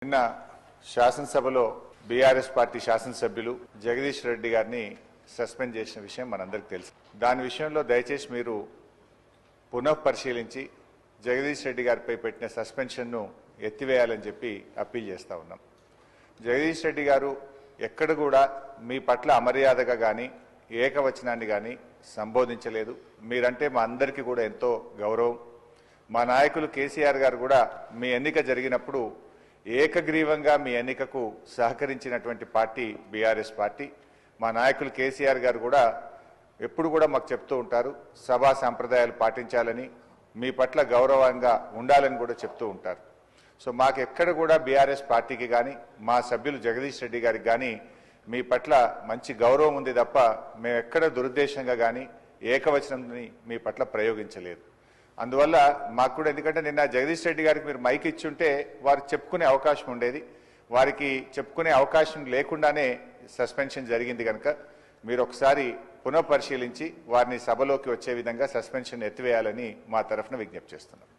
నిన్న శాసనసభలో BRS party శాసనసభ్యులు జగదీష్ రెడ్డి గారిని సస్పెండ్ చేసిన విషయం మనందరికీ తెలుసు. దాని విషయంలో దయచేసి మీరు పునఃపరిశీలించి జగదీష్ రెడ్డి గారిపై పెట్టిన సస్పెన్షన్ను ఎత్తివేయాలని చెప్పి అప్పీల్ చేస్తా ఉన్నాం. జగదీష్ రెడ్డి గారు ఎక్కడ కూడా మీ పట్ల అమర్యాదగా కానీ ఏకవచనాన్ని కానీ సంబోధించలేదు. మీరంటే మా అందరికీ కూడా ఎంతో గౌరవం. మా నాయకులు కేసీఆర్ గారు కూడా మీ ఎన్నిక జరిగినప్పుడు ఏకగ్రీవంగా మీ ఎన్నికకు సహకరించినటువంటి పార్టీ బీఆర్ఎస్ పార్టీ. మా నాయకులు కేసీఆర్ గారు కూడా ఎప్పుడు కూడా మాకు చెప్తూ ఉంటారు, సభా సంప్రదాయాలు పాటించాలని, మీ పట్ల గౌరవంగా ఉండాలని కూడా చెప్తూ ఉంటారు. సో మాకు ఎక్కడ కూడా బీఆర్ఎస్ పార్టీకి కానీ మా సభ్యులు జగదీష్ రెడ్డి గారికి కానీ మీ పట్ల మంచి గౌరవం ఉంది తప్ప మేము ఎక్కడ దురుద్దేశంగా కానీ ఏకవచనాన్ని మీ పట్ల ప్రయోగించలేదు. అందువల్ల మాకు కూడా, ఎందుకంటే నిన్న జగదీష్ రెడ్డి గారికి మీరు మైక్ ఇచ్చుంటే వారు చెప్పుకునే అవకాశం ఉండేది. వారికి చెప్పుకునే అవకాశం లేకుండానే సస్పెన్షన్ జరిగింది కనుక మీరు ఒకసారి పునఃపరిశీలించి వారిని సభలోకి వచ్చే విధంగా సస్పెన్షన్ ఎత్తివేయాలని మా తరఫున విజ్ఞప్తి చేస్తున్నాం.